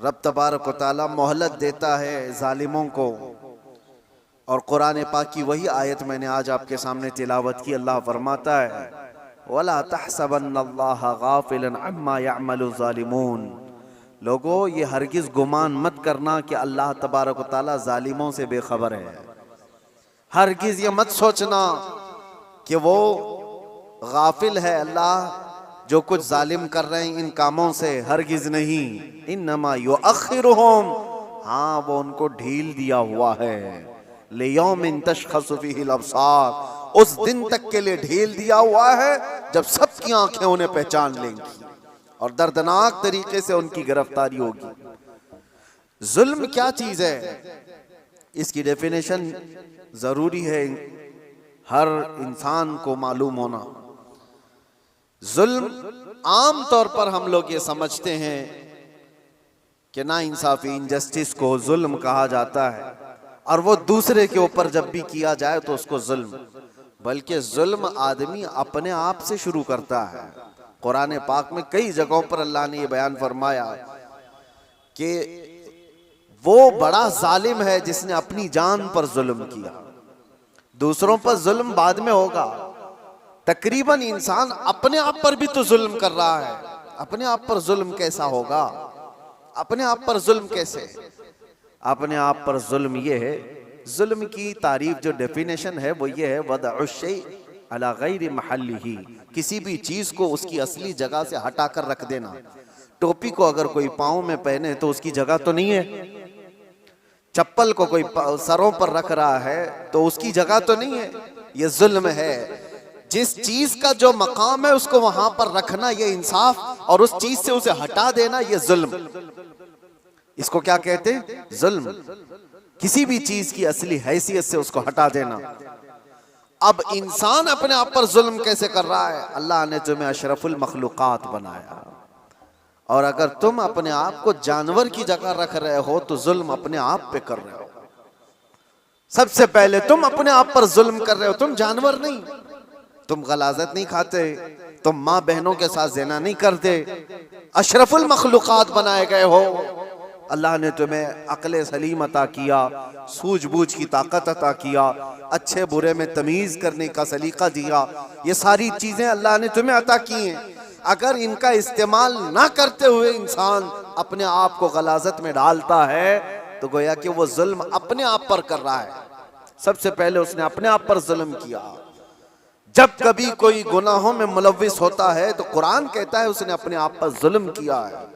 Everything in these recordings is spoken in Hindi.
रब तबारक व तआला मोहलत देता है जालिमों को। और कुरान पाक की वही आयत मैंने आज आपके सामने तिलावत की। अल्लाह फरमाता है वला तहसबन्नल्लाह गाफिलन अम्मा यअमलु ज़ालिमून। लोगो ये हरगिज गुमान मत करना कि अल्लाह तबारक व तआला जालिमों से बेखबर है। हरगिज ये मत सोचना कि वो गाफिल है अल्लाह जो कुछ जालिम कर रहे हैं इन कामों से, हरगिज नहीं। इन्नमा युअख्खिरुहुम, हाँ वो उनको ढील दिया हुआ है। लियौमिन तशख़सु फ़ीहिल अब्सार, उस दिन तक के लिए ढील दिया हुआ है जब सबकी आंखें उन्हें पहचान लेंगी और दर्दनाक तरीके से उनकी गिरफ्तारी होगी। जुल्म क्या चीज है, इसकी डेफिनेशन जरूरी है हर इंसान को मालूम होना। जुल्म आम तौर पर हम लोग ये समझते हैं कि नाइंसाफी, इनजस्टिस को जुल्म कहा जाता है और वो दूसरे के ऊपर जब भी किया जाए तो उसको जुल्म, बल्कि जुल्म आदमी अपने आप से शुरू करता है। कुरान पाक में कई जगहों पर अल्लाह ने ये बयान फरमाया कि वो बड़ा जालिम है जिसने अपनी जान पर जुल्म किया। दूसरों पर जुल्म बाद में होगा। तकरीबन इंसान अपने आप पर भी तो जुल्म कर रहा है। अपने आप पर जुल्म कैसा होगा? अपने आप पर जुल्म कैसे? अपने आप पर जुल्म ये है, जुल्म की तारीफ जो डेफिनेशन है वो ये है वदअ शै अला गैरि महल्लिही, किसी भी चीज को उसकी असली जगह से हटाकर रख देना। टोपी को अगर कोई पाँव में पहने तो उसकी जगह तो नहीं है। चप्पल को कोई सरों पर रख रहा है तो उसकी जगह तो नहीं है। ये जुल्म है। जिस चीज का जो मकाम है उसको वहां पर रखना ये इंसाफ, और उस चीज से उसे हटा देना ये जुल्म। इसको क्या कहते हैं? जुल्म। किसी भी चीज की असली हैसियत से उसको हटा देना। अब इंसान अपने आप पर जुल्म कैसे कर रहा है? अल्लाह ने तुम्हें अशरफुल मखलूकात बनाया, और अगर तुम अपने आप को जानवर की जगह रख रहे हो तो जुल्म अपने आप पे कर रहे हो। सबसे पहले तुम अपने आप पर जुल्म कर रहे हो। तुम जानवर नहीं, तुम गलाजत नहीं खाते, तुम माँ बहनों के साथ ज़िना नहीं करते, अशरफुल मखलूकात बनाए गए हो। अल्लाह ने तुम्हें अक्ल सलीम अता किया, सूझबूझ की ताकत अता किया, अच्छे बुरे में तमीज करने का सलीका दिया। ये सारी चीजें अल्लाह ने तुम्हें अता की हैं। अगर इनका इस्तेमाल ना करते हुए इंसान अपने आप को गलाजत में डालता है तो गोया कि वो जुल्म अपने आप पर कर रहा है। सबसे पहले उसने अपने आप पर जुल्म किया। जब कभी कोई गुनाहों में मुलव्विस होता है तो कुरान कहता है उसने अपने आप पर जुल्म किया है।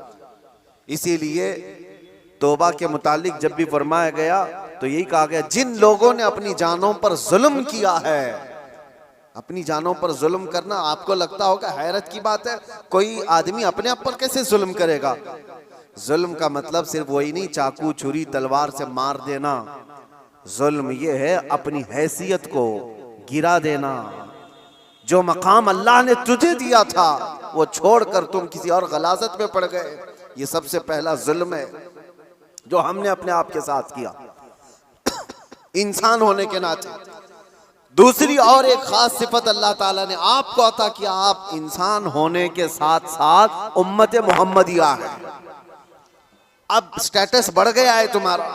इसीलिए तौबा के मुतालिक जब भी फरमाया गया तो यही कहा गया जिन लोगों ने अपनी जानों पर जुल्म किया है। अपनी जानों पर जुल्म करना आपको लगता होगा हैरत की बात है, कोई आदमी अपने आप पर कैसे जुल्म करेगा? जुल्म का मतलब सिर्फ वही नहीं चाकू छुरी तलवार से मार देना। जुल्म ये है अपनी हैसियत को गिरा देना। जो मकाम अल्लाह ने तुझे दिया था वो छोड़कर तुम किसी और गलाजत में पड़ गए, ये सबसे पहला जुल्म है जो हमने अपने आप के साथ किया इंसान होने के नाते। दूसरी और एक खास सिफत अल्लाह ताला ने आपको अता किया, आप इंसान होने के साथ साथ उम्मत मोहम्मदिया है। अब स्टेटस बढ़ गया है तुम्हारा,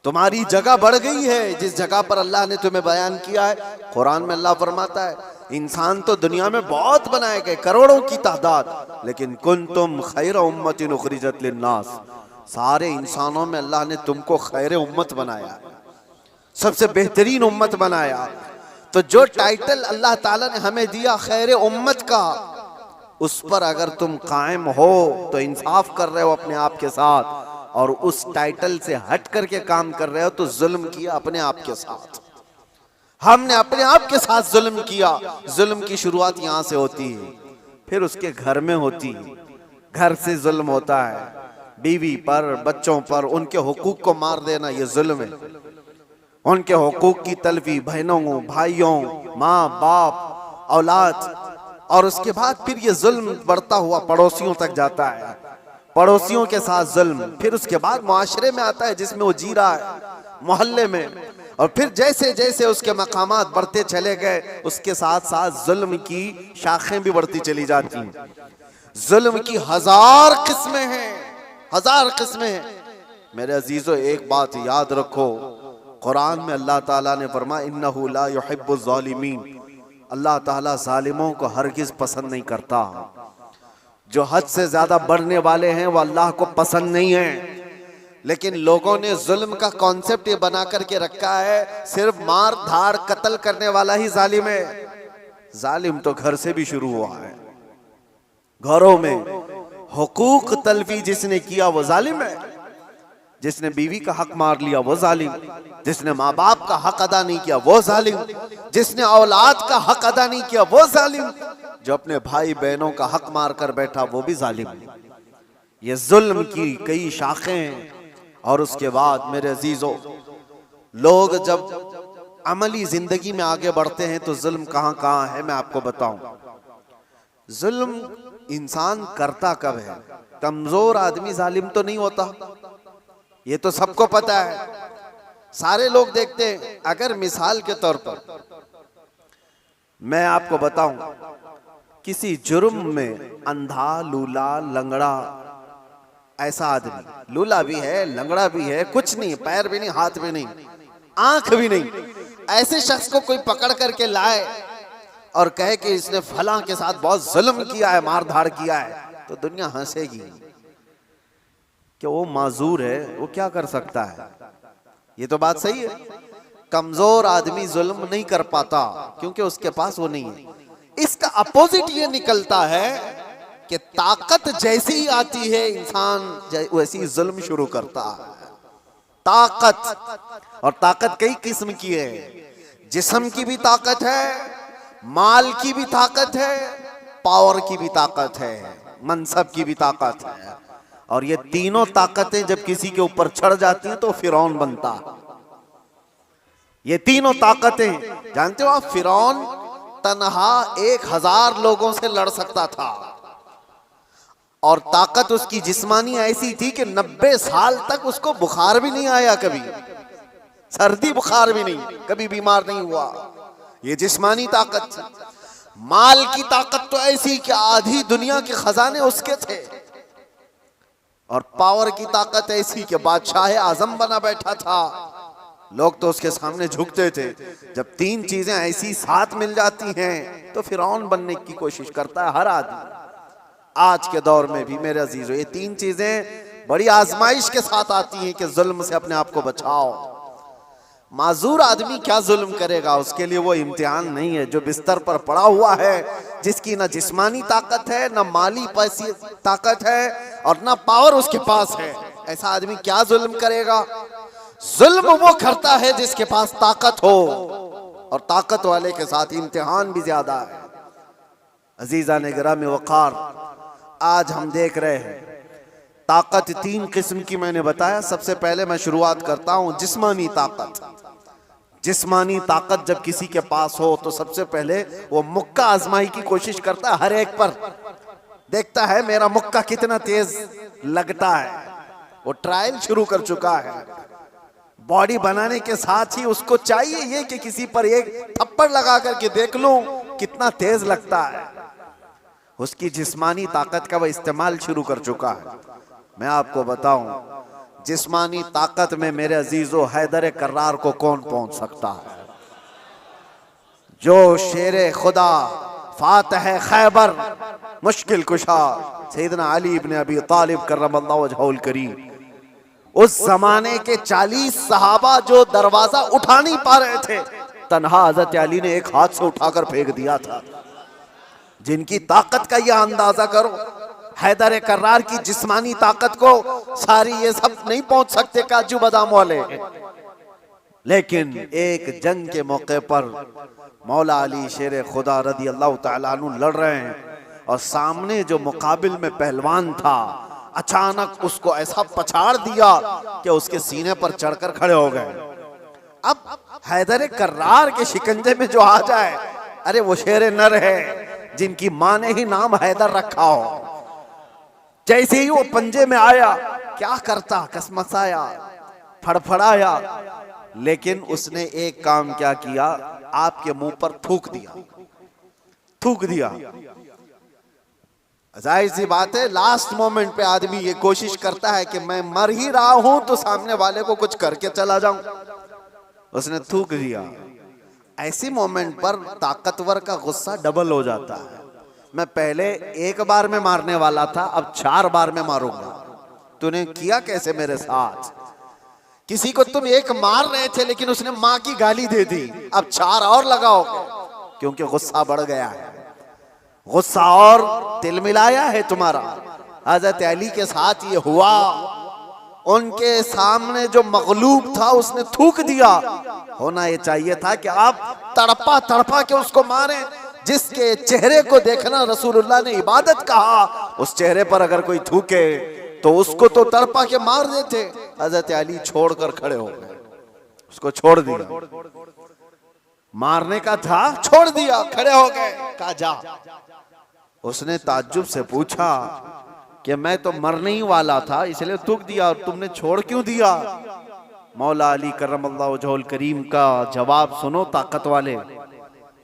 तुम्हारी जगह बढ़ गई है जिस जगह पर अल्लाह ने तुम्हें बयान किया है। कुरान में अल्लाह फरमाता है इंसान तो दुनिया में बहुत बनाए गए, करोड़ों की तादाद, लेकिन कुंतुम खैर उम्मतिन उखरिजत लिन्नास, सारे इंसानों में अल्लाह ने तुमको खैर उम्मत बनाया, सबसे बेहतरीन उम्मत बनाया। तो जो टाइटल अल्लाह ताला ने हमें दिया खैर उम्मत का, उस पर अगर तुम कायम हो तो इंसाफ कर रहे हो अपने आप के साथ, और उस टाइटल से हट करके काम कर रहे हो तो जुल्म किया अपने आप के साथ। हमने अपने आप के साथ जुल्म किया। जुल्म की शुरुआत यहाँ से होती है, फिर उसके घर में होती है। घर से जुल्म होता है, बीवी पर, बच्चों पर, उनके हुकूक को मार देना ये जुल्म है। उनके हुकूक की तलफी बहनों, भाइयों, माँ बाप, औलाद, और उसके बाद फिर ये जुल्म बढ़ता हुआ पड़ोसियों तक जाता है, पड़ोसियों के साथ जुल्म, फिर उसके बाद मुआशरे में आता है जिसमें वो जी रहा है, मोहल्ले में, और फिर जैसे जैसे उसके मकामात बढ़ते चले गए उसके साथ साथ जुल्म की शाखें भी बढ़ती चली जाती हैं। जुल्म की हजार किस्में हैं, हजार किस्में हैं। मेरे अजीजों, एक बात याद रखो, कुरान में अल्लाह ताला ने फरमाया इन्नहु ला युहिब्बुज़ ज़ालिमीन, अल्लाह ताला जालिमों को हरगिज पसंद नहीं करता। जो हद से ज्यादा बढ़ने वाले हैं वो अल्लाह को पसंद नहीं है। लेकिन लोगों ने जुल्म का कॉन्सेप्ट ये बना करके रखा है, सिर्फ मार धाड़ कत्ल करने वाला ही जालिम है। जालिम तो घर से भी शुरू हुआ है। घरों में हुकूक तलफी जिसने किया वो जालिम है। जिसने बीवी का हक मार लिया वो जालिम, जिसने माँ बाप का हक अदा नहीं किया वो जालिम, जिसने औलाद का हक अदा नहीं किया वो जालिम, जो अपने भाई बहनों का हक मार कर बैठा वो भी जालिम। ये जुल्म की कई शाखें हैं। और उसके बाद मेरे अजीजों, लोग जब अमली जिंदगी में आगे बढ़ते हैं तो जुल्म कहां कहां है मैं आपको बताऊं। जुल्म इंसान करता कब है? कमजोर आदमी जालिम तो नहीं होता, ये तो सबको पता है, सारे लोग देखते हैं। अगर मिसाल के तौर पर मैं आपको बताऊं, किसी जुर्म में अंधा, लूला, लंगड़ा ऐसा आदमी, लूला भी है, लंगड़ा भी है, कुछ नहीं, पैर भी नहीं, हाथ भी नहीं, आंख भी नहीं, ऐसे शख्स को कोई पकड़ करके लाए और कहे कि इसने फलां के साथ बहुत जुल्म किया है, मार धाड़ किया है, तो दुनिया हंसेगी कि वो माजूर है, वो क्या कर सकता है। ये तो बात सही है। कमजोर आदमी जुल्म नहीं कर पाता क्योंकि उसके पास वो नहीं है। इसका अपोजिट ये निकलता है कि ताकत जैसी ही आती है इंसान वैसी जुल्म शुरू करता है। ताकत, और ताकत कई किस्म की है। जिस्म की भी ताकत है, माल की भी ताकत है, पावर की भी ताकत है, मनसब की भी ताकत है। और ये तीनों ताकतें जब किसी के ऊपर चढ़ जाती हैं तो फिरौन बनता है। ये तीनों ताकतें, जानते हो आप, फिरौन तन्हा 1000 लोगों से लड़ सकता था। और ताकत उसकी जिस्मानी ऐसी थी कि 90 साल तक उसको बुखार भी नहीं आया, कभी सर्दी बुखार भी नहीं, कभी बीमार नहीं हुआ। ये जिस्मानी ताकत थी। माल की ताकत तो ऐसी कि आधी दुनिया के खजाने उसके थे। और पावर की ताकत ऐसी कि बादशाह आजम बना बैठा था, लोग तो उसके सामने झुकते थे। जब तीन चीजें ऐसी साथ मिल जाती हैं तो फिरौन बनने की कोशिश करता है हर आदमी। आज के दौर में भी मेरे अजीजों, ये तीन चीजें बड़ी आजमाइश के साथ आती हैं कि जुल्म से अपने आप को बचाओ। माजूर आदमी क्या जुल्म करेगा, उसके लिए वो इम्तिहान नहीं है। जो बिस्तर पर पड़ा हुआ है, जिसकी ना जिस्मानी ताकत है, ना माली पैसी ताकत है, और ना पावर उसके पास है, ऐसा आदमी क्या जुल्म करेगा? जुल्म वो करता है जिसके पास ताकत हो, और ताकत वाले के साथ इम्तिहान भी ज्यादा है। अजीजा ने गिरामी वक़ार, आज हम देख रहे हैं ताकत 3 किस्म की मैंने बताया। सबसे पहले मैं शुरुआत करता हूं जिस्मानी ताकत। जिस्मानी ताकत जब किसी के पास हो तो सबसे पहले वो मुक्का आजमाई की कोशिश करता है, हर एक पर देखता है मेरा मुक्का कितना तेज लगता है। वो ट्रायल शुरू कर चुका है। बॉडी बनाने के साथ ही उसको चाहिए ये कि किसी पर एक थप्पड़ लगा करके देख लूं कितना तेज लगता है। उसकी जिस्मानी ताकत का वह इस्तेमाल शुरू कर चुका है। मैं आपको बताऊं, जिस्मानी ताकत में मेरे अजीजों हैदर कर्रार को कौन पहुंच सकता है? जो शेरे खुदा, फातह खैबर, मुश्किल कुशा सैयदना अली इब्न अबी तालिब करमल्लाहु वजहुल करीम, उस जमाने के 40 सहाबा जो दरवाजा उठा नहीं पा रहे थे, तन्हा हजरत अली ने एक हाथ से उठाकर फेंक दिया था। जिनकी ताकत का यह अंदाजा करो, हैदर कर्रार की जिस्मानी ताकत को सारी ये सब नहीं पहुंच सकते काजू बादाम वाले। लेकिन एक जंग के मौके पर मौला अली शेर खुदा रदी अल्लाह तआला अन्हु लड़ रहे हैं, और सामने जो मुकाबिल में पहलवान था अचानक उसको ऐसा पछाड़ दिया कि उसके सीने पर चढ़कर खड़े हो गए। अब हैदर कर्रार के शिकंजे में जो आ जाए, अरे वो शेर नर है जिनकी मां ने ही नाम हैदर रखा हो। जैसे ही वो पंजे में आया, क्या करता, कसमसाया, फड़फड़ाया, लेकिन उसने एक काम क्या किया, आपके मुंह पर थूक दिया। थूक दिया। जाहिर सी बात है लास्ट मोमेंट पे आदमी ये कोशिश करता है कि मैं मर ही रहा हूं तो सामने वाले को कुछ करके चला जाऊं। उसने थूक दिया। ऐसी मोमेंट पर ताकतवर का गुस्सा डबल हो जाता है। मैं पहले एक बार में मारने वाला था, अब 4 बार में मारूंगा। तूने किया कैसे मेरे साथ? किसी को तुम एक मार रहे थे लेकिन उसने माँ की गाली दे दी, अब 4 और लगाओगे, क्योंकि गुस्सा बढ़ गया है। गुस्सा और तिलमिलाया है तुम्हारा। हजरत अली के साथ ये हुआ। उनके सामने जो मगलूब था उसने थूक दिया। होना ये चाहिए था कि आप तड़पा तड़पा के उसको मारें। जिसके चेहरे को देखना रसूलुल्लाह ने इबादत कहा, उस चेहरे पर अगर कोई थूके तो उसको तो तड़पा के मार देते। हजरत अली छोड़कर खड़े हो गए, उसको छोड़ दिया। मारने का था, छोड़ दिया, खड़े हो गए, कहा जा। उसने ताज्जुब से पूछा कि मैं तो मरने ही वाला था इसलिए थूक दिया, और तुमने छोड़ क्यों दिया? मौला अली करमल्लाहु वजहुल करीम का जवाब सुनो ताकत वाले।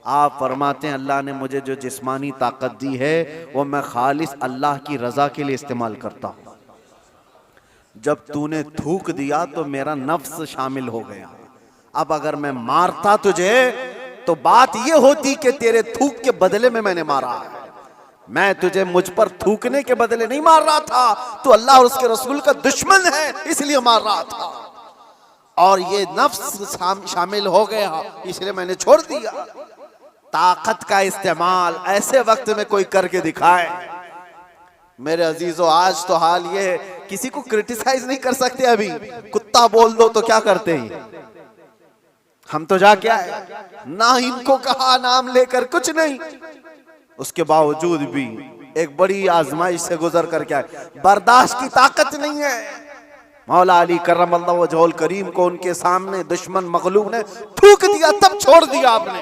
आप फरमाते हैं अल्लाह ने मुझे जो जिस्मानी ताकत दी है वो मैं खालिस अल्लाह की रजा के लिए इस्तेमाल करता हूं। जब तूने थूक दिया तो मेरा नफ्स शामिल हो गया। अब अगर मैं मारता तुझे तो बात ये होती कि तेरे थूक के बदले में मैंने मारा है। मैं तुझे मुझ पर थूकने के बदले नहीं मार रहा था, तो अल्लाह और उसके रसूल का दुश्मन है इसलिए मार रहा था, और ये नफ्स शामिल हो गया इसलिए मैंने छोड़ दिया। ताकत का इस्तेमाल ऐसे वक्त में कोई करके दिखाए। मेरे अजीजों, आज तो हाल ये है, किसी को क्रिटिसाइज नहीं कर सकते। अभी कुत्ता बोल दो तो क्या करते हैं हम, तो जाके आए ना, इनको कहा नाम लेकर कुछ नहीं। उसके बावजूद भी एक बड़ी आजमाइश से गुजर करके आए। बर्दाश्त की ताकत नहीं है। मौला अली करमल्लाहु वजहुल करीम को उनके सामने दुश्मन मगलूब ने थूक दिया, तब छोड़ दिया आपने।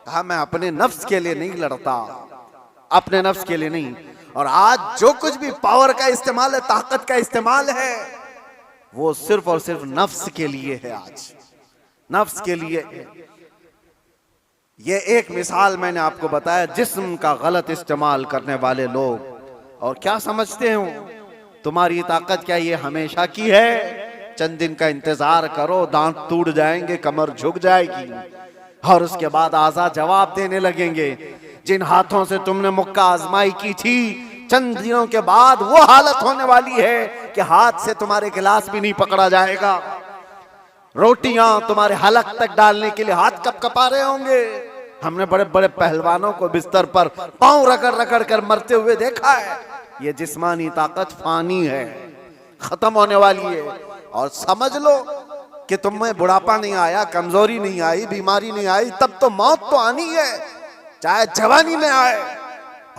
कहा मैं अपने नफ्स के लिए नहीं लड़ता, अपने नफ्स के लिए नहीं। और आज जो कुछ भी पावर का इस्तेमाल है, ताकत का इस्तेमाल है, वो सिर्फ और सिर्फ नफ्स के लिए है। आज नफ्स के लिए है। ये एक मिसाल मैंने आपको बताया, जिस्म का गलत इस्तेमाल करने वाले लोग। और क्या समझते हो तुम्हारी ताकत क्या ये हमेशा की है? चंद दिन का इंतजार करो, दांत टूट जाएंगे, कमर झुक जाएगी, और उसके बाद आज़ा जवाब देने लगेंगे। जिन हाथों से तुमने मुक्का आजमाई की थी, चंद दिनों के बाद वो हालत होने वाली है कि हाथ से तुम्हारे गिलास भी नहीं पकड़ा जाएगा। रोटियां तुम्हारे हलक तक डालने के लिए हाथ कपकपा रहे होंगे। हमने बड़े बड़े पहलवानों को बिस्तर पर पांव रगड़ रगड़ कर मरते हुए देखा है। ये जिस्मानी ताकत फानी है, खत्म होने वाली है। और समझ लो कि तुम्हें बुढ़ापा नहीं आया, कमजोरी नहीं आई, बीमारी नहीं आई, तब तो मौत तो आनी है, चाहे जवानी में आए।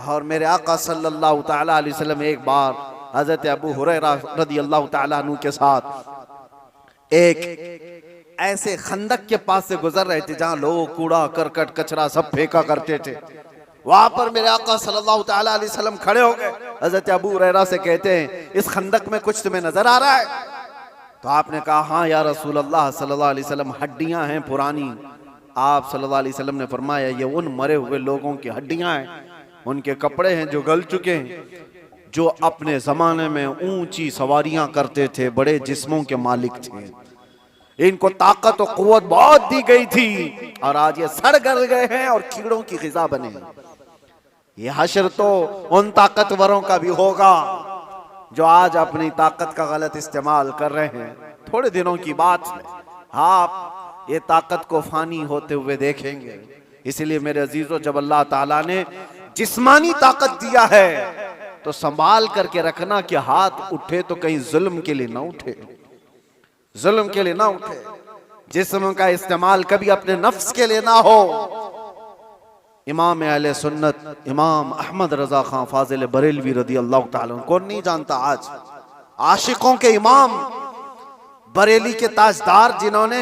और मेरे आका सल्लल्लाहु ताला अलैहि वसल्लम एक बार हजरत अबू हुरैरा रदियल्लाहु ताला अन्हु के साथ एक ऐसे खंदक के पास से गुजर रहे थे जहां लोग कूड़ा करकट कचरा सब फेंका करते थे। वहां पर मेरे आका सल्लल्लाहु ताला अलैहि वसल्लम खड़े हो गए। हजरत अबू हुरैरा से कहते हैं इस खंदक में कुछ तुम्हें नजर आ रहा है? तो आपने कहा हाँ या रसूल अल्लाह सल्लल्लाहु अलैहि वसल्लम, हड्डियां हैं पुरानी। आप सल्लल्लाहु अलैहि वसल्लम ने फरमाया ये उन मरे हुए लोगों की हड्डियां हैं, उनके कपड़े हैं जो गल चुके हैं, जो अपने जमाने में ऊंची सवारियां करते थे, बड़े जिस्मों के मालिक थे। इनको ताकत और कुव्वत बहुत दी गई थी और आज ये सड़ गल गए हैं और कीड़ों की ग़िज़ा बने। ये हश्र तो उन ताकतवरों का भी होगा जो आज अपनी ताकत का गलत इस्तेमाल कर रहे हैं। थोड़े दिनों की बात है, आप ये ताकत को फानी होते हुए देखेंगे। इसलिए मेरे अजीजों, जब अल्लाह ताला ने जिस्मानी ताकत दिया है तो संभाल करके रखना कि हाथ उठे तो कहीं जुल्म के लिए ना उठे, जुल्म के लिए ना उठे। जिस्म का इस्तेमाल कभी अपने नफ्स के लिए ना हो। इमाम अहले सुन्नत इमाम अहमद रजा खान फाजिल बरेलवी रदी अल्लाह ताला, कौन नहीं जानता आज, आशिकों के इमाम, बरेली के ताजदार, जिन्होंने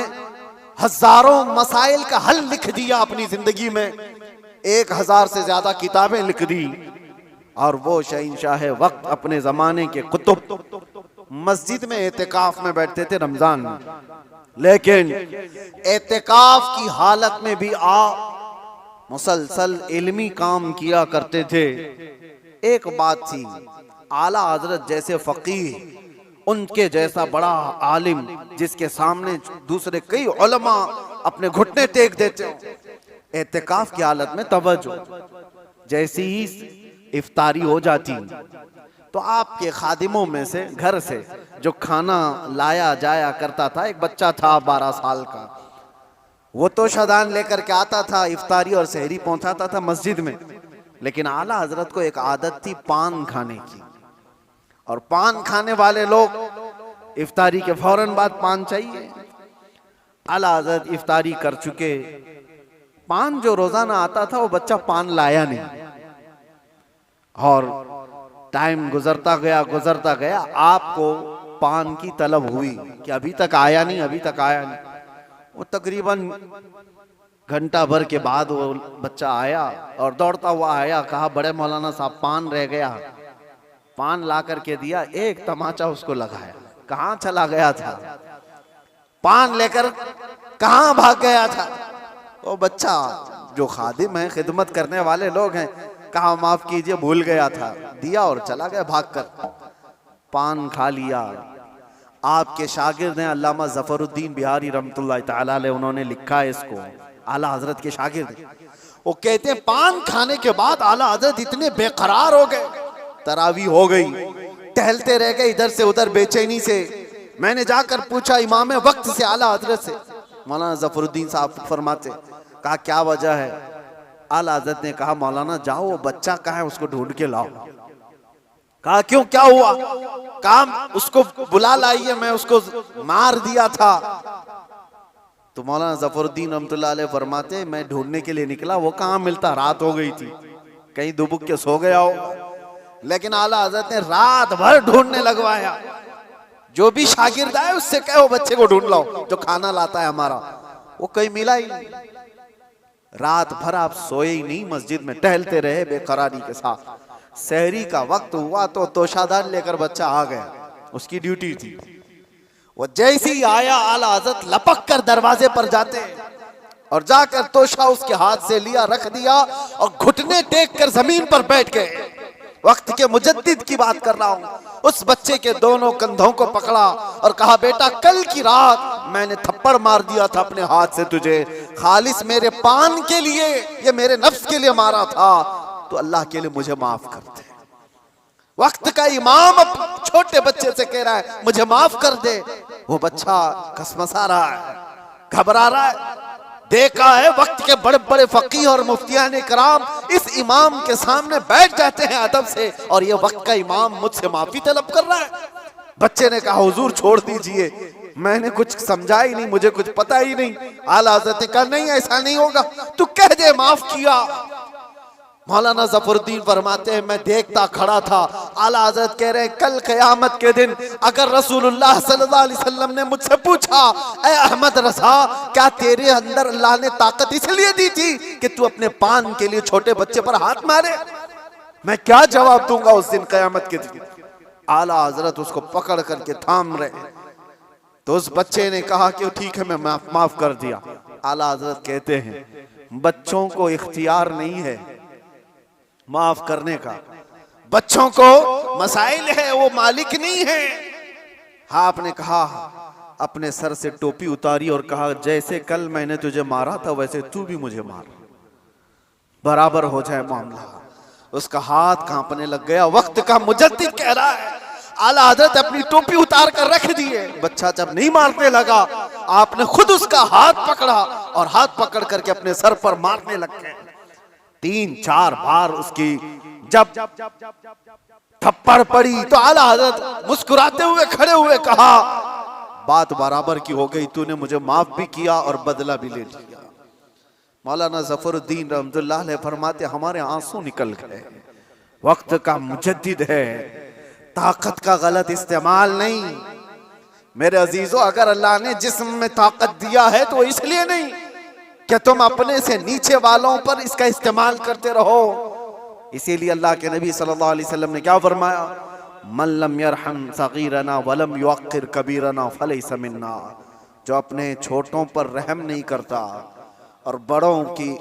हजारों मसाइल का हल लिख दिया अपनी जिंदगी में, 1000 से ज्यादा किताबें लिख दी। और वो शहंशाह वक्त, अपने जमाने के कुतुब, मस्जिद में एतिकाफ में बैठते थे रमजान में, लेकिन एतिकाफ की हालत में भी मुसलसल इल्मी काम किया करते थे। एक बात थी, आला हजरत जैसे फकीह, उनके जैसा बड़ा आलिम जिसके सामने दूसरे कई उलमा अपने घुटने टेक देते हो, एतिकाफ की हालत में तवज्जो, जैसी ही इफ्तारी हो जाती तो आपके खादिमों में से घर से जो खाना लाया जाया करता था, एक बच्चा था 12 साल का, वो तो शदान लेकर के आता था, इफ्तारी और सहरी पहुंचाता था मस्जिद में। लेकिन आला हजरत को एक आदत थी पान खाने की, और पान खाने वाले लोग इफ्तारी के फौरन बाद पान चाहिए। आला हजरत इफ्तारी कर चुके, पान जो रोजाना आता था वो बच्चा पान लाया नहीं, और टाइम गुजरता गया, आपको पान की तलब हुई कि अभी तक आया नहीं, अभी तक आया नहीं। वो तकरीबन घंटा भर के बाद वो बच्चा आया और दौड़ता हुआ आया, कहा बड़े मौलाना साहब पान रह गया। पान ला करके दिया, एक तमाचा उसको लगाया, कहाँ चला गया था, पान लेकर कहाँ भाग गया था। वो बच्चा, जो खादिम है, खिदमत करने वाले लोग हैं, कहा माफ कीजिए भूल गया था, दिया और चला गया भागकर, पान खा लिया। आपके शागिर्द हैं अल्लामा जफरुद्दीन बिहारी रहमतुल्लाह तआला अलैह, उन्होंने लिखा है इसको, आला हजरत के शागिर्द। वो कहते हैं पान खाने के बाद आला हजरत इतने बेकरार हो गए, तरावी हो गई, टहलते रह गए इधर से उधर बेचैनी से। मैंने जाकर पूछा इमाम वक्त से, आला हजरत से, मौलाना जफरुद्दीन साहब फरमाते, कहा क्या वजह है। आला हजरत ने कहा मौलाना जाओ वो बच्चा कहाँ है उसको ढूंढ के लाओ। कहा क्यों, क्या हुआ। काम उसको बुला लाइए, मैं उसको मार दिया था। तो मौलाना जफरुद्दीन रहमतुल्लाह अलैह फरमाते, मैं ढूंढने के लिए निकला, वो कहाँ मिलता, रात हो गई थी, कहीं दुबक के सो गया हो। लेकिन आला हजरत ने रात भर ढूंढने लगवाया, जो भी शागिर्द आए उससे कहो बच्चे को ढूंढ लाओ जो खाना लाता है हमारा। वो कहीं मिला ही नहीं। रात भर आप सोए ही नहीं, मस्जिद में टहलते रहे बेकरारी के साथ। सहरी का वक्त हुआ तो तोशादार लेकर बच्चा आ गया, उसकी ड्यूटी थी। वो जैसे ही आया, आला हजरत लपक कर दरवाजे पर जाते और जाकर तोशा उसके हाथ से लिया, रख दिया और घुटने टेक कर जमीन पर बैठ गए। वक्त के मुजद्दिद की बात कर रहा हूं। उस बच्चे के दोनों कंधों को पकड़ा और कहा बेटा कल की रात मैंने थप्पड़ मार दिया था अपने हाथ से तुझे, खालिस मेरे पान के लिए, ये मेरे नफ्स के लिए मारा था, तो अल्लाह के लिए मुझे माफ कर दे। वक्त का इमाम अब छोटे बच्चे से कह रहा है मुझे माफ कर दे। वो बच्चा कसमसा रहा है, घबरा रहा है। देखा है वक्त के बड़े बड़े फकीह और मुफ्तियान कराम इस इमाम के सामने बैठ जाते हैं अदब से, और ये वक्त का इमाम मुझसे माफी तलब कर रहा है। बच्चे ने कहा हुजूर छोड़ दीजिए, मैंने कुछ समझा ही नहीं, मुझे कुछ पता ही नहीं। आला हज़रत ने कहा नहीं ऐसा नहीं होगा, तू कह दे माफ किया। मौलाना जफरुद्दीन फरमाते हैं मैं देखता खड़ा था। आला हज़रत कह रहे हैं कल क़यामत के दिन अगर रसूलुल्लाह सल्लल्लाहु अलैहि वसल्लम ने मुझसे पूछा ऐ अहमद रज़ा क्या तेरे अंदर अल्लाह ने ताकत इसलिए दी थी कि तू अपने पान के लिए छोटे बच्चे पर हाथ मारे, मैं क्या जवाब दूंगा उस दिन क़यामत के दिन। आला हज़रत उसको पकड़ करके थाम रहे, तो उस बच्चे ने कहा कि ठीक है मैं माफ कर दिया। आला हज़रत कहते हैं बच्चों को इख्तियार नहीं है माफ करने का, बच्चों को मसाइल है, वो मालिक नहीं है। हाँ आपने कहा, अपने सर से टोपी उतारी और कहा जैसे कल मैंने तुझे मारा था वैसे तू भी मुझे मार, बराबर हो जाए मामला। उसका हाथ कांपने लग गया। वक्त का मुजद्दिद कह रहा है आला हज़रत अपनी टोपी उतार कर रख दिए। बच्चा जब नहीं मारने लगा आपने खुद उसका हाथ पकड़ा और हाथ पकड़ करके अपने सर पर मारने लग गए। 3-4 बार उसकी जब थप्पड़ पड़ी तो आला हज़रत मुस्कुराते हुए खड़े हुए कहा बात बराबर की हो गई, तूने मुझे माफ भी किया और बदला भी ले लिया। मौलाना जफरुद्दीन रहमतुल्लाह अलैह फरमाते हमारे आंसू निकल गए। वक्त का मुजद्दिद है, ताकत का गलत इस्तेमाल नहीं। मेरे अजीजों अगर अल्लाह ने जिस्म में ताकत दिया है तो इसलिए नहीं कि तुम अपने से नीचे वालों पर इसका इस्तेमाल करते रहो। इसीलिए अल्लाह के नबी सल्लल्लाहु अलैहि वसल्लम ने क्या फरमाया, मन लम यरहम सगीरना वलम युअक्किर कबीरना फलैसा मिन्ना, जो अपने छोटों पर रहम नहीं करता और बड़ों की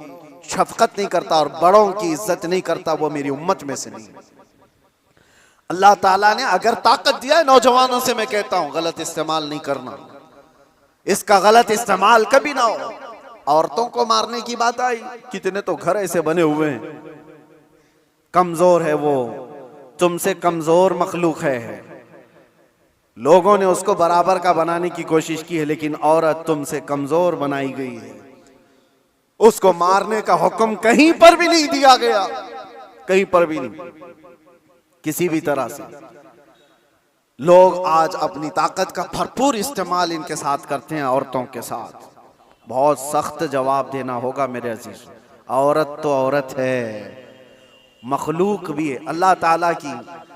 शफकत नहीं करता और बड़ों की इज्जत नहीं करता वो मेरी उम्मत में से नहीं। अल्लाह ताला ने अगर ताकत दिया है, नौजवानों से मैं कहता हूं गलत इस्तेमाल नहीं करना, इसका गलत इस्तेमाल कभी ना हो। औरतों को मारने की बात आई, कितने तो घर ऐसे बने हुए हैं, कमजोर है वो, तुमसे कमजोर मखलूक है, लोगों ने उसको बराबर का बनाने की कोशिश की है, लेकिन औरत तुमसे कमजोर बनाई गई है। उसको मारने का हुक्म कहीं पर भी नहीं दिया गया, कहीं पर भी नहीं, किसी भी तरह से। लोग आज अपनी ताकत का भरपूर इस्तेमाल इनके साथ करते हैं, औरतों के साथ। बहुत सख्त जवाब देना होगा मेरे अजीज। औरत तो औरत है, मखलूक भी है अल्लाह ताला की,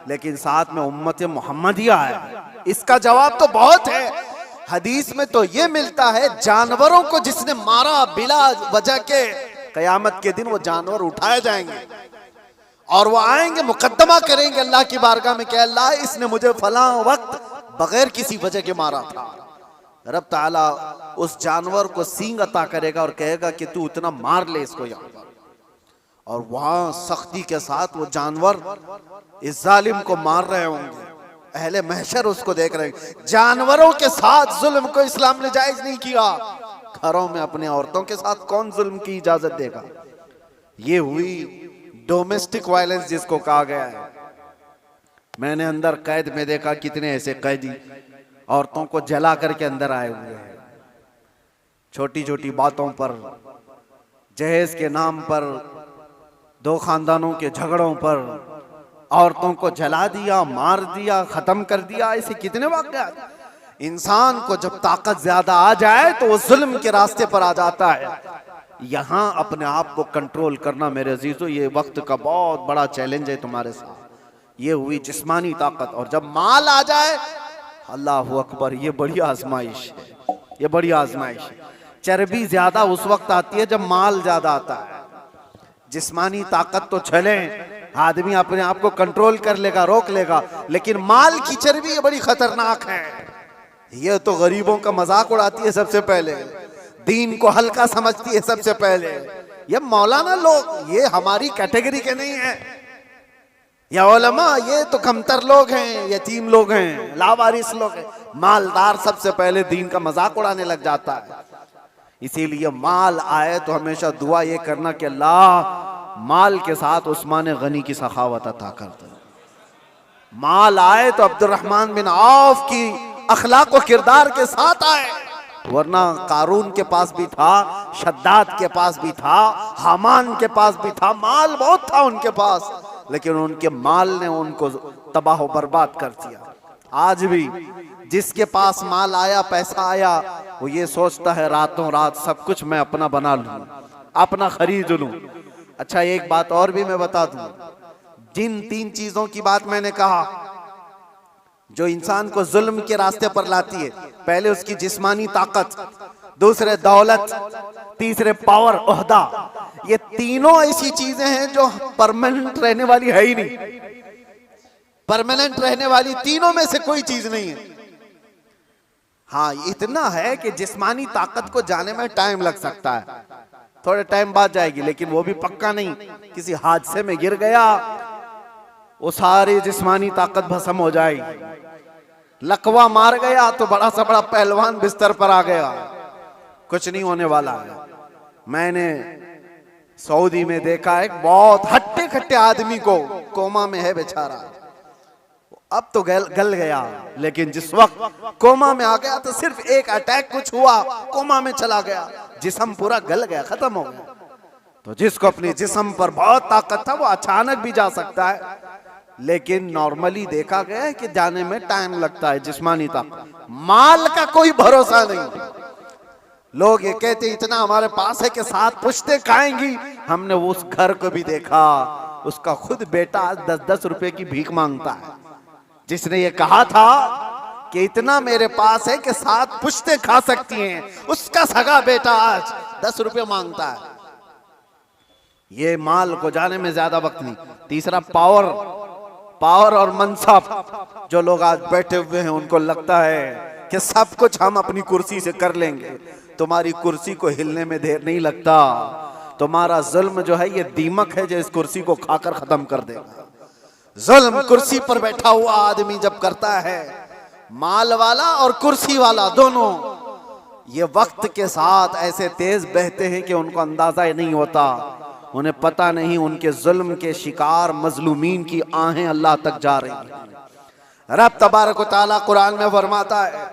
लेकिन साथ में उम्मत मोहम्मदिया है, इसका जवाब तो बहुत है। हदीस में तो ये मिलता है, जानवरों को जिसने मारा बिला वजह के, कयामत के दिन वो जानवर उठाए जाएंगे और वो आएंगे, मुकद्दमा करेंगे अल्लाह की बारगाह में कि अल्लाह इसने मुझे फलां वक्त बगैर किसी वजह के मारा था। रब ताला उस जानवर को सींग अता करेगा और कहेगा कि तू इतना मार ले इसको यहाँ पर, और वहां सख्ती के साथ वो जानवर इस जालिम को मार रहे होंगे, अहले महशर उसको देख रहे हैं। जानवरों के साथ जुल्म को इस्लाम ने जायज नहीं किया, घरों में अपने औरतों के साथ कौन जुल्म की इजाजत देगा। ये हुई डोमेस्टिक वायलेंस जिसको कहा गया है। मैंने अंदर कैद में देखा कितने ऐसे कैदी औरतों को जला करके अंदर आए हुए हैं, छोटी छोटी बातों पर, जहेज के नाम पर, दो खानदानों के झगड़ों पर औरतों को जला दिया, मार दिया, खत्म कर दिया। ऐसे कितने वाक़यात। इंसान को जब ताकत ज्यादा आ जाए तो वो जुल्म के रास्ते पर आ जाता है। यहां अपने आप को कंट्रोल करना मेरे अजीजों, ये वक्त का बहुत बड़ा चैलेंज है तुम्हारे साथ। ये हुई जिस्मानी ताकत, और जब माल आ जाए, अल्लाह अकबर, ये बड़ी आजमाइश है, ये बड़ी आजमाइश है। चर्बी ज्यादा उस वक्त आती है जब माल ज्यादा आता है। जिस्मानी ताकत तो चले, आदमी अपने आप को कंट्रोल कर लेगा, रोक लेगा, लेकिन माल की चर्बी ये बड़ी खतरनाक है। ये तो गरीबों का मजाक उड़ाती है सबसे पहले, दीन को हल्का समझती है सबसे पहले। ये मौलाना लोग, ये हमारी कैटेगरी के नहीं है, या उलमा, ये तो कमतर लोग हैं, यतीम लोग हैं, लावारिस लोग हैं। मालदार सबसे पहले दीन का मजाक उड़ाने लग जाता है। इसीलिए माल आए तो हमेशा दुआ ये करना कि अल्लाह माल के साथ उस्मान गनी की सखावत अता कर दे। माल आए तो अब्दुर्रहमान बिन औफ की अखलाक व किरदार के साथ आए, वरना कारून के पास भी था, शद्दाद के पास भी था, हामान के पास भी था, माल बहुत था उनके पास, लेकिन उनके माल ने उनको तबाह बर्बाद कर दिया। आज भी जिसके पास माल आया, पैसा आया, वो ये सोचता है रातों रात सब कुछ मैं अपना बना लूं, अपना खरीद लूं। अच्छा, एक बात और भी मैं बता दूं, जिन तीन चीजों की बात मैंने कहा जो इंसान को जुल्म के रास्ते पर लाती है, पहले उसकी जिस्मानी ताकत, दूसरे दौलत, तीसरे पावर, ओहदा, ये तीनों ऐसी चीजें हैं जो परमानेंट रहने वाली है ही नहीं। परमानेंट रहने वाली तीनों में से कोई चीज नहीं है। हाँ, इतना है कि जिस्मानी ताकत को जाने में टाइम लग सकता है, थोड़े टाइम बाद जाएगी, लेकिन वो भी पक्का नहीं। किसी हादसे में गिर गया, वो सारी जिस्मानी ताकत भस्म हो जाएगी। लकवा मार गया तो बड़ा सा बड़ा पहलवान बिस्तर पर आ गया, कुछ नहीं होने वाला है। मैंने सऊदी में देखा एक बहुत हट्टे खट्टे आदमी को, कोमा में है बेचारा, अब तो गल गया, लेकिन जिस वक्त कोमा में आ गया तो सिर्फ एक अटैक कुछ हुआ, कोमा में चला गया, जिस्म पूरा गल गया, खत्म हो गया। तो जिसको अपने जिस्म पर बहुत ताकत था वो अचानक भी जा सकता है, लेकिन नॉर्मली देखा गया है कि जाने में टाइम लगता है। जिस्मानी ताकत, माल का कोई भरोसा नहीं। लोग ये कहते इतना हमारे पास है कि 7 पुश्तें खाएंगी। हमने उस घर को भी देखा, उसका खुद बेटा 10-10 रुपए की भीख मांगता है। जिसने ये कहा था कि इतना मेरे पास है कि 7 पुश्तें खा सकती हैं, उसका सगा बेटा आज 10 रुपए मांगता है। ये माल को जाने में ज्यादा वक्त नहीं। तीसरा पावर और मनसब। जो लोग आज बैठे हुए हैं उनको लगता है कि सब कुछ हम अपनी कुर्सी से कर लेंगे। तुम्हारी कुर्सी को हिलने में देर नहीं लगता। तुम्हारा जुल्म जो है ये दीमक है जो इस कुर्सी को खाकर खत्म कर देगा। जुल्म कुर्सी पर बैठा हुआ आदमी जब करता है, माल वाला और कुर्सी वाला दोनों, ये वक्त के साथ ऐसे तेज बहते हैं कि उनको अंदाजा ही नहीं होता, उन्हें पता नहीं उनके जुल्म के शिकार मजलूमीन की आहें अल्लाह तक जा रही हैं। रब तबारक व तआला कुरान में फरमाता है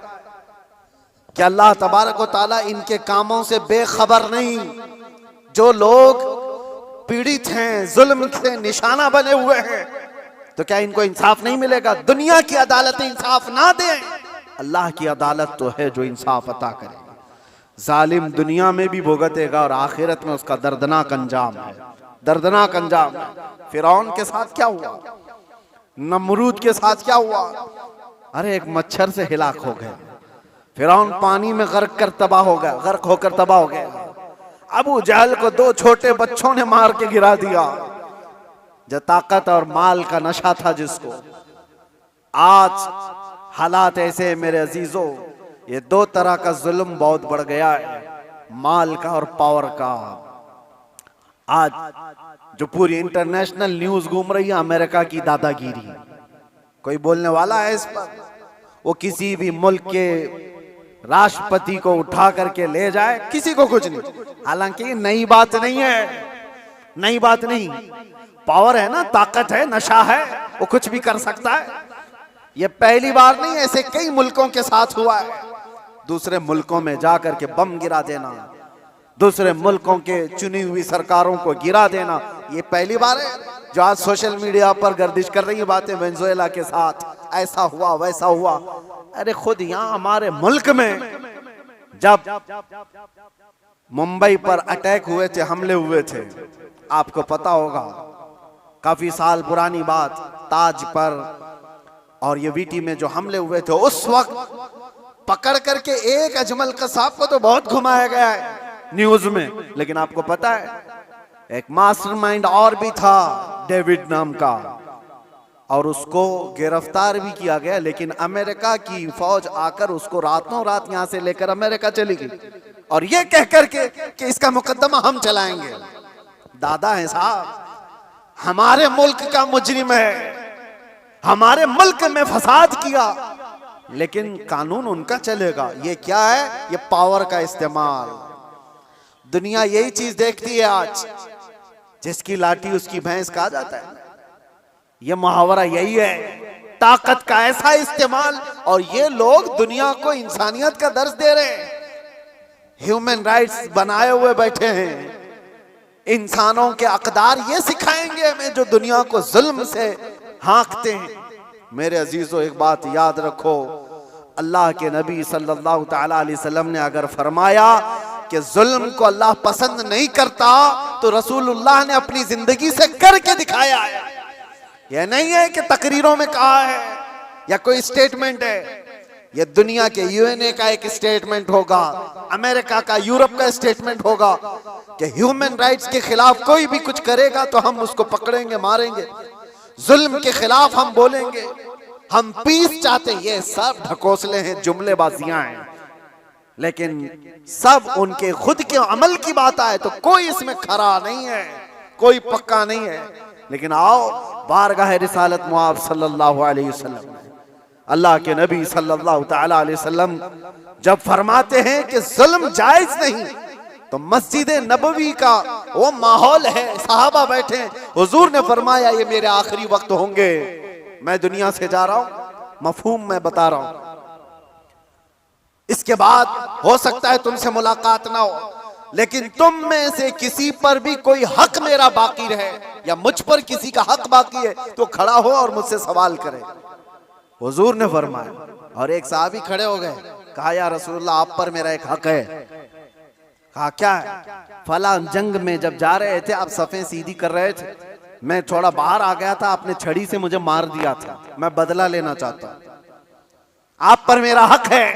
कि अल्लाह तबारक व तआला इनके कामों से बेखबर नहीं। जो लोग पीड़ित हैं, जुल्म से निशाना बने हुए हैं, तो क्या इनको इंसाफ नहीं मिलेगा? दुनिया की अदालत इंसाफ ना दे, अल्लाह की अदालत तो है जो इंसाफ अता करे। जालिम दुनिया में भी भुगतेगा और आखिरत में उसका दर्दनाक अंजाम है, दर्दनाक अंजाम है। फिरौन के साथ क्या हुआ, नमरूद के साथ क्या हुआ? अरे एक मच्छर से हिलाक हो गए। फिरौन पानी में गर्क कर तबाह हो गया, गर्क होकर तबाह हो गया। अबू जहल को 2 छोटे बच्चों ने मार के गिरा दिया। जो ताकत और माल का नशा था जिसको, आज हालात ऐसे मेरे अजीजों, ये 2 तरह का जुल्म बहुत बढ़ गया है, माल का और पावर का। आज जो पूरी इंटरनेशनल न्यूज घूम रही है अमेरिका की दादागिरी, कोई बोलने वाला है इस पर? वो किसी भी मुल्क के राष्ट्रपति को उठा करके ले जाए, किसी को कुछ नहीं। हालांकि नई बात नहीं है, नई बात नहीं। पावर है ना, ताकत है, नशा है, वो कुछ भी कर सकता है। ये पहली बार नहीं, ऐसे कई मुल्कों के साथ हुआ है। दूसरे मुल्कों में जाकर के बम गिरा देना, दूसरे मुल्कों के चुनी हुई सरकारों को गिरा देना, ये पहली बार है। जो आज सोशल मीडिया पर गर्दिश कर रही है बातें, वेनेजुएला के साथ ऐसा हुआ वैसा हुआ। अरे खुद यहाँ हमारे मुल्क में जब मुंबई पर अटैक हुए थे, हमले हुए थे, आपको पता होगा, काफी साल पुरानी बात, ताज पर और ये वीटी में जो हमले हुए थे, उस वक्त पकड़ करके एक अजमल कसाब को तो बहुत घुमाया गया है न्यूज में, लेकिन आपको पता है एक मास्टरमाइंड और भी था, डेविड नाम का, और उसको गिरफ्तार भी किया गया। लेकिन अमेरिका की फौज आकर उसको रातों रात यहां से लेकर अमेरिका चली गई, और ये कह करके कि इसका मुकदमा हम चलाएंगे। दादा है साहब, हमारे मुल्क का मुजरिम है, हमारे मुल्क में फसाद किया, लेकिन कानून उनका चलेगा। ये क्या है? ये पावर का इस्तेमाल। दुनिया यही चीज देखती है आज, जिसकी लाठी उसकी भैंस कहा जाता है। ये मुहावरा यही है, ताकत का ऐसा इस्तेमाल। और ये लोग दुनिया को इंसानियत का दर्स दे रहे हैं, ह्यूमन राइट्स बनाए हुए बैठे हैं। इंसानों के अकदार ये सिखाएंगे हमें जो दुनिया को जुल्म से हाँकते हैं। मेरे अजीजों, एक बात याद रखो, अल्लाह के नबी सल्लल्लाहु तआला अलैहि वसल्लम ने अगर फरमाया कि जुल्म को अल्लाह पसंद नहीं करता, तो रसूलुल्लाह ने अपनी जिंदगी से करके दिखाया है। यह नहीं है कि तकरीरों में कहा है या कोई स्टेटमेंट है। यह दुनिया के यूएनए का एक स्टेटमेंट होगा, अमेरिका का, यूरोप का स्टेटमेंट होगा कि ह्यूमन राइट्स के खिलाफ कोई भी कुछ करेगा तो हम उसको पकड़ेंगे, मारेंगे। जुल्म के खिलाफ हम बोलेंगे, हम पीस चाहते हैं। ये सब ढकोसले हैं, जुमलेबाजियां हैं, लेकिन सब उनके खुद के अमल की बात आए तो कोई इसमें खरा नहीं है, कोई पक्का नहीं है। लेकिन आओ बारगाह रिसालत मुआब सल्लल्लाहु अलैहि वसल्लम, अल्लाह के नबी सल्लल्लाहु तआला अलैहि वसल्लम जब फरमाते हैं कि जुल्म जायज नहीं, तो मस्जिद नबवी का वो माहौल है, सहाबा बैठे, हुजूर ने फरमाया ये मेरे आखिरी वक्त होंगे, मैं दुनिया से जा रहा हूं, मफहूम मैं बता रहा हूं, इसके बाद हो सकता है तुमसे मुलाकात ना हो, लेकिन तुम में से किसी पर भी कोई हक मेरा बाकी रहे या मुझ पर किसी का हक बाकी है तो खड़ा हो और मुझसे सवाल करे। हुजूर ने फरमाया, और एक साहबी खड़े हो गए, कहा या रसूलुल्लाह आप पर मेरा एक हक है। कहा क्या है? फला जंग में जब जा रहे थे आप सफ़ें सीधी कर रहे थे, मैं थोड़ा बाहर आ गया था, आपने छड़ी से मुझे मार दिया था, मैं बदला लेना चाहता हूं, आप पर मेरा हक है।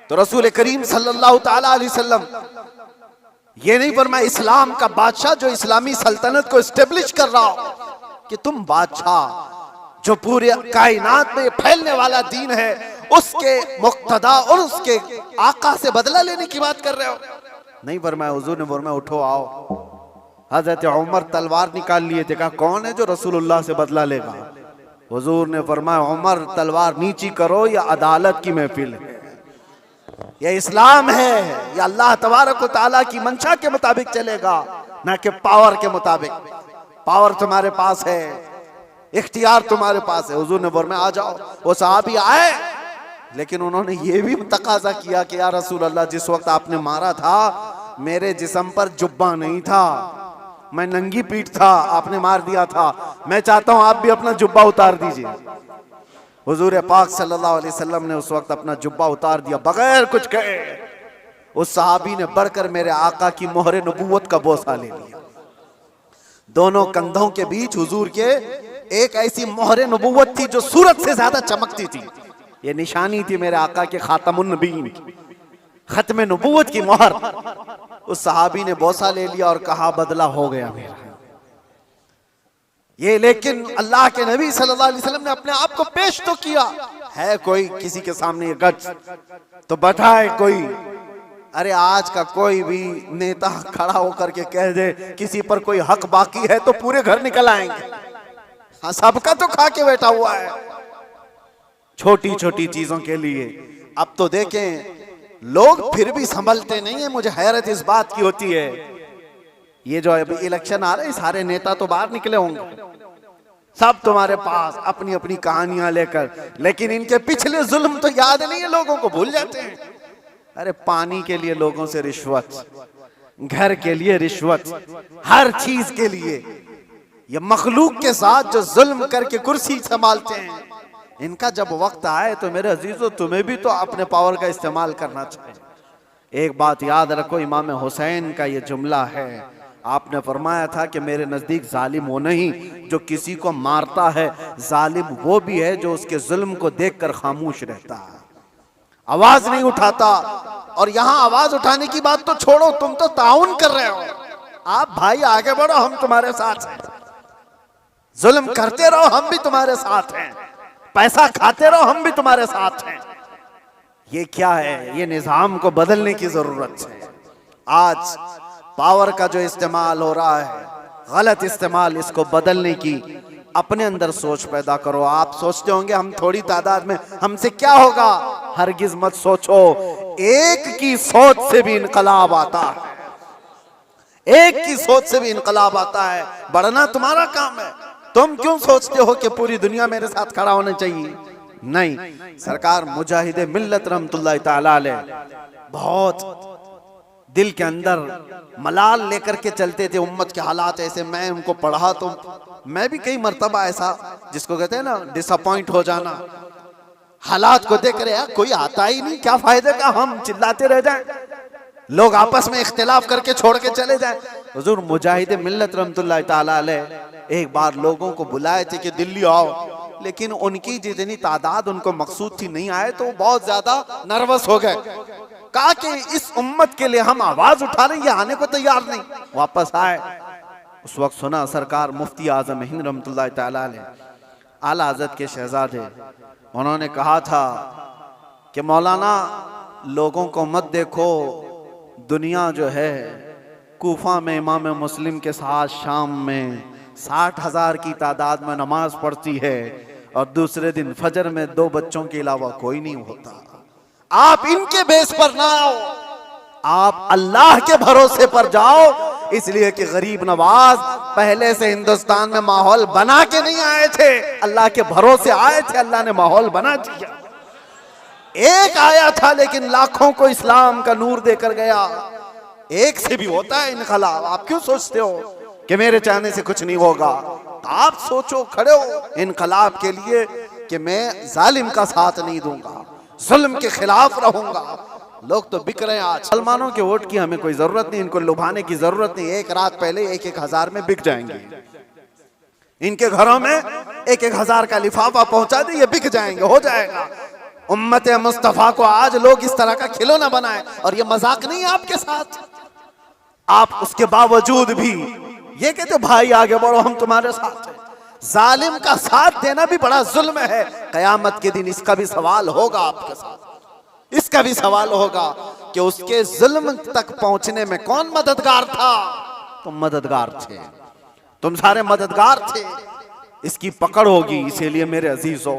तो रसूल करीम सल्लल्लाहु तआला अलैहि वसल्लम ये नहीं फरमाया इस्लाम का बादशाह जो इस्लामी सल्तनत को एस्टेब्लिश कर रहा हो कि तुम बादशाह जो पूरे कायनात में फैलने वाला दीन है उसके मुक्तदा और उसके आका से बदला लेने की बात कर रहे हो। नहीं फरमाया, हुजूर ने फरमाया उठो आओ। हजरत उमर तलवार निकाल लिए थे, कहा कौन है जो रसूलुल्लाह से बदला लेगा? हुजूर ने फरमाया, उमर तलवार नीची करो, या अदालत की महफिल है, यह इस्लाम है, यह अल्लाह तबारक व तआला की मंशा के मुताबिक चलेगा, ना कि पावर के मुताबिक। पावर तुम्हारे पास है, इख्तियार तुम्हारे पास है। हुजूर ने फरमाया आ जाओ। वो सहाबी आए, लेकिन उन्होंने ये भी तकाजा किया कि या रसूल अल्लाह, जिस वक्त आपने मारा था मेरे जिस्म पर जुब्बा नहीं था, मैं नंगी पीठ था, आपने मार दिया था, मैं चाहता हूं आप भी अपना जुब्बा उतार दीजिए। हुजूर पाक सल्लल्लाहु अलैहि वसल्लम ने उस वक्त अपना जुब्बा उतार दिया बगैर कुछ कहे। उस सहाबी ने बढ़कर मेरे आका की मोहरे नबूवत का बोसा ले लिया। दोनों कंधों के बीच हुजूर के एक ऐसी मोहरे नबूवत थी जो सूरज से ज्यादा चमकती थी। ये निशानी थी मेरे आका के खातमुन नबीन की, खत्म नबूवत की मोहर। उस सहाबी ने बोसा ले लिया और कहा बदला हो गया मेरा ये। लेकिन अल्लाह के नबी सल्लल्लाहु अलैहि वसल्लम ने अपने आप को पेश तो किया है, कोई किसी के सामने ये गट्स तो बताए कोई। अरे आज का कोई भी नेता खड़ा होकर के कह दे किसी पर कोई हक बाकी है तो पूरे घर निकल आएंगे। हाँ, सबका तो खा के बैठा हुआ है छोटी छोटी चीजों के लिए। अब तो देखें लोग फिर भी संभलते नहीं है। मुझे हैरत इस बात की होती है, ये जो अभी इलेक्शन आ रहे हैं, सारे नेता तो बाहर निकले होंगे, सब तुम्हारे पास अपनी अपनी कहानियां लेकर, लेकिन इनके पिछले जुल्म तो याद नहीं है, लोगों को भूल जाते हैं। अरे पानी के लिए लोगों से रिश्वत, घर के लिए रिश्वत, हर चीज के लिए। ये मखलूक के साथ जो जुल्म करके कुर्सी संभालते हैं, इनका जब वक्त आए तो मेरे अजीजों तुम्हें भी तो अपने पावर का इस्तेमाल करना चाहिए। एक बात याद रखो, इमाम हुसैन का ये जुमला है, आपने फरमाया था कि मेरे नजदीक जालिम वो नहीं जो किसी को मारता है, जालिम वो भी है जो उसके जुल्म को देखकर खामोश रहता है, आवाज नहीं उठाता। और यहां आवाज उठाने की बात तो छोड़ो, तुम तो ताउन कर रहे हो। आप भाई आगे बढ़ो, हम तुम्हारे साथ हैं। जुल्म करते रहो, हम भी तुम्हारे साथ हैं। पैसा खाते रहो, हम भी तुम्हारे साथ हैं। ये क्या है? ये निजाम को बदलने की जरूरत है। आज पावर का जो इस्तेमाल हो रहा है, गलत इस्तेमाल, इसको बदलने की अपने अंदर सोच पैदा करो। आप सोचते होंगे हम थोड़ी तादाद में, हमसे क्या होगा? हरगिज मत सोचो, एक की सोच से भी इनकलाब आता है। एक की सोच से भी इनकलाब आता है। बढ़ना तुम्हारा काम है। तुम क्यों सोचते हो कि पूरी दुनिया मेरे साथ खड़ा होना चाहिए? नहीं, सरकार मुजाहिद मिल्लत रहमतुल्लाह तआला अलैह बहुत दिल के अंदर मलाल लेकर के चलते थे। उम्मत के हालात ऐसे, मैं उनको पढ़ा तो मैं भी कई मर्तबा ऐसा, जिसको कहते हैं ना डिसअपॉइंट हो जाना, हालात को देख रहे कोई आता ही नहीं, क्या फायदे का हम चिल्लाते रह जाएं, लोग आपस में इख्तिलाफ करके छोड़ के चले जाएं। हुजूर मुजाहिद मिल्लत रहमतुल्लाह तआला अलैह एक बार लोगों को बुलाए थे कि दिल्ली आओ, लेकिन उनकी जितनी तादाद उनको मकसूद थी नहीं आए, तो वो बहुत ज्यादा नर्वस हो गए। कहा कि इस उम्मत के लिए हम आवाज उठा रहे हैं, ये आने को तैयार नहीं। वापस आए, उस वक्त सुना सरकार मुफ्ती आजम हिंद रहमतुल्लाह तआला अलैह आला हज़रत के शहजादे, उन्होंने कहा था कि मौलाना लोगों को मत देखो, दुनिया जो है कूफा में इमाम मुस्लिम के साथ शाम में 60,000 की तादाद में नमाज पढ़ती है और दूसरे दिन फजर में 2 बच्चों के अलावा कोई नहीं होता। आप इनके बेस पर ना आओ, आप अल्लाह के भरोसे पर जाओ। इसलिए कि गरीब नवाज पहले से हिंदुस्तान में माहौल बना के नहीं आए थे, अल्लाह के भरोसे आए थे, अल्लाह ने माहौल बना दिया। एक आया था लेकिन लाखों को इस्लाम का नूर देकर गया। एक से भी होता है इनकलाब। आप क्यों सोचते हो कि मेरे चाहने से कुछ नहीं होगा? आप सोचो, खड़े हो इनकलाब के लिए कि मैं जालिम का साथ नहीं दूंगा, जुल्म के खिलाफ रहूंगा। लोग तो बिक रहे हैं आज। मुसलमानों के वोट की हमें कोई जरूरत नहीं, इनको लुभाने की जरूरत नहीं। एक रात पहले 1-1 हजार में बिक जाएंगे। इनके घरों में 1-1 हजार का लिफाफा पहुंचा दे, ये बिक जाएंगे, हो जाएगा। उम्मत मुस्तफा को आज लोग इस तरह का खिलौना बनाए, और ये मजाक नहीं है आपके साथ। आप उसके बावजूद भी ये कहते भाई आगे बढ़ो, हम तुम्हारे साथ हैं। जालिम का साथ देना भी बड़ा जुल्म है। कयामत के दिन इसका भी सवाल होगा आपके साथ। इसका भी सवाल होगा कि उसके जुल्म तक पहुंचने में कौन मददगार था? तुम मददगार थे, तुम सारे मददगार थे। इसकी पकड़ होगी। इसीलिए मेरे अजीजों,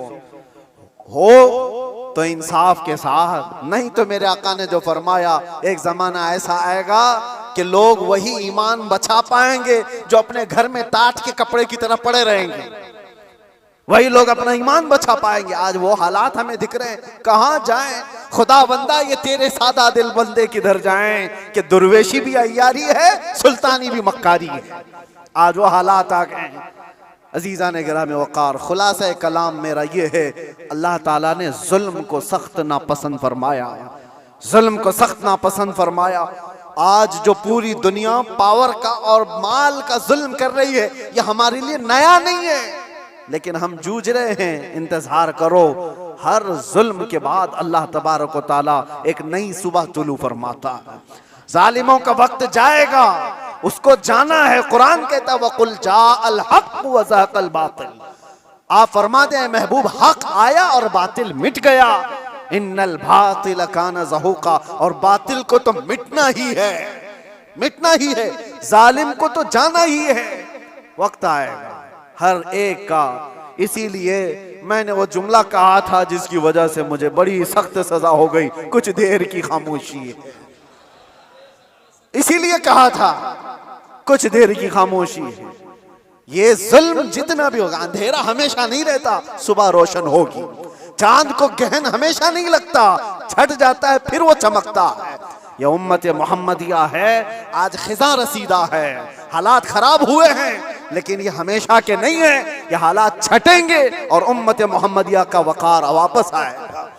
हो तो इंसाफ के साथ, नहीं तो मेरे आका ने जो फरमाया, एक जमाना ऐसा आएगा कि लोग वही ईमान बचा पाएंगे जो अपने घर में टाट के कपड़े की तरह पड़े रहेंगे, वही लोग अपना ईमान बचा पाएंगे। आज वो हालात हमें दिख रहे हैं, कहां जाएं खुदा बंदा, ये तेरे सादा दिल बंदे किधर जाएं कि दुर्वेशी भी अय्यारी है, सुल्तानी भी मक्कारी है। आज वो हालात आ गए हैं। अजीजा ने गिराम वक़ार, खुलासा कलाम मेरा ये है, अल्लाह ताला ने जुल्म को सख्त नापसंद फरमाया, जुल्म को सख्त नापसंद फरमाया। आज जो पूरी दुनिया पावर का और माल का जुल्म कर रही है, ये हमारे लिए नया नहीं है, लेकिन हम जूझ रहे हैं। इंतजार करो, हर जुल्म के बाद अल्लाह तबारक व तआला एक नई सुबह तुलू फरमाता है। जालिमों का वक्त जाएगा, उसको जाना है। कुरान कहता है वकुल जाअल हक व ज़हक़ल बातिल। आप फरमाते हैं महबूब, हक आया और बातिल मिट गया। इन्नल बातिल कान ज़हूक़ा, और बातिल को तो मिटना ही है, मिटना ही है। जालिम को तो जाना ही है। वक्त आएगा हर एक का। इसीलिए मैंने वो जुमला कहा था जिसकी वजह से मुझे बड़ी सख्त सजा हो गई, कुछ देर की खामोशी है। इसीलिए कहा था कुछ देर की खामोशी है। ये जुल्म जितना भी होगा, अंधेरा हमेशा नहीं रहता, सुबह रोशन होगी। चांद को गहन हमेशा नहीं लगता, छट जाता है फिर वो चमकता है। ये उम्मत मोहम्मदिया है, आज खिजा रसीदा है। हालात खराब हुए हैं, लेकिन ये हमेशा के नहीं है। ये हालात छटेंगे और उम्मत मोहम्मदिया का वकार वापस आएगा।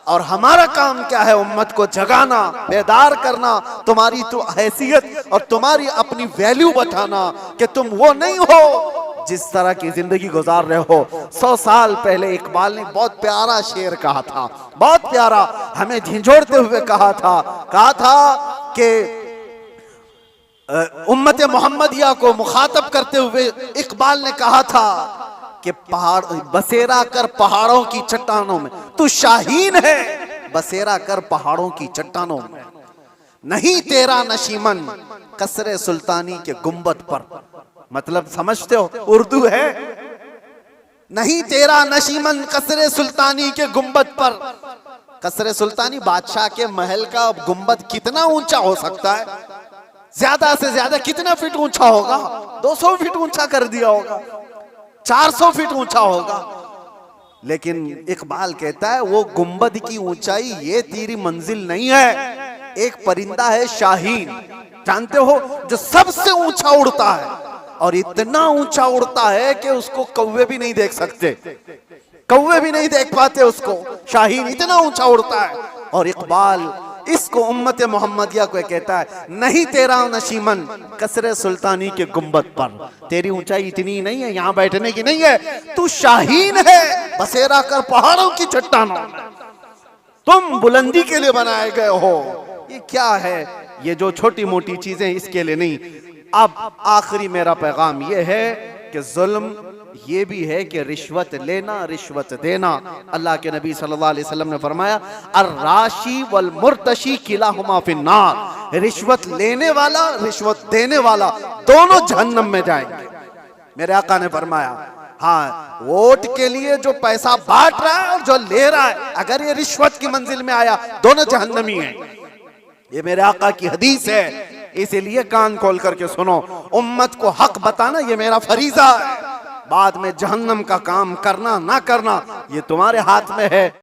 और हमारा काम क्या है? उम्मत को जगाना, बेदार करना, तुम्हारी तो हैसियत और तुम्हारी अपनी वैल्यू बताना कि तुम वो नहीं हो जिस तरह की जिंदगी गुजार रहे हो। 100 साल पहले इकबाल ने बहुत प्यारा शेर कहा था, बहुत प्यारा, हमें झिझोड़ते हुए कहा था कि उम्मत मोहम्मदिया को मुखातब करते हुए इकबाल ने कहा था कि पहाड़ बसेरा कर पहाड़ों की चट्टानों में, तू शाहीन है बसेरा कर पहाड़ों की चट्टानों में, नहीं तेरा नशीमन कसरे सुल्तानी के गुंबद पर। मतलब समझते हो, उर्दू है, नहीं तेरा नशीमन कसरे सुल्तानी के गुंबद पर। कसरे सुल्तानी बादशाह के महल का गुंबद कितना ऊंचा हो सकता है? ज्यादा से ज्यादा कितना फीट ऊंचा होगा? 200 फीट ऊंचा कर दिया होगा, 400 फीट ऊंचा होगा। लेकिन इकबाल कहता है वो गुंबद की ऊंचाई ये तेरी मंजिल नहीं है। एक परिंदा है शाहीन, जानते हो, जो सबसे ऊंचा उड़ता है, और इतना ऊंचा उड़ता है कि उसको कौवे भी नहीं देख सकते, कौवे भी नहीं देख पाते उसको। शाहीन इतना ऊंचा उड़ता है। और इकबाल इसको उम्मत मोहम्मदिया को कहता है, नहीं तेरा नशीमन कसरे सुल्तानी के गुंबद पर, तेरी ऊंचाई इतनी नहीं है, यहाँ बैठने की नहीं है, तू शाहीन है बसेरा कर पहाड़ों की चट्टानों, तुम बुलंदी के लिए बनाए गए हो। ये क्या है? ये जो छोटी मोटी चीजें इसके लिए नहीं। अब आखिरी मेरा पैगाम ये है कि जुल्म ये भी है कि रिश्वत लेना, रिश्वत देना। अल्लाह के नबी सल्लल्लाहु अलैहि वसल्लम ने फरमाया, अर्राशी वल मुर्तशी किलाहुमा फिन्नार। रिश्वत लेने वाला, रिश्वत देने वाला, दोनों जहन्नम में जाएंगे। मेरे आका ने फरमाया, हाँ, वोट के लिए जो पैसा बांट रहा है और जो ले रहा है, अगर ये रिश्वत की मंजिल में आया, दोनों जहन्नमी हैं। ये मेरे आका की हदीस है। इसीलिए कान खोल करके सुनो, उम्मत को हक बताना ये मेरा फरीजा है। बाद में जहन्नम का काम करना ना करना ये तुम्हारे हाथ में है।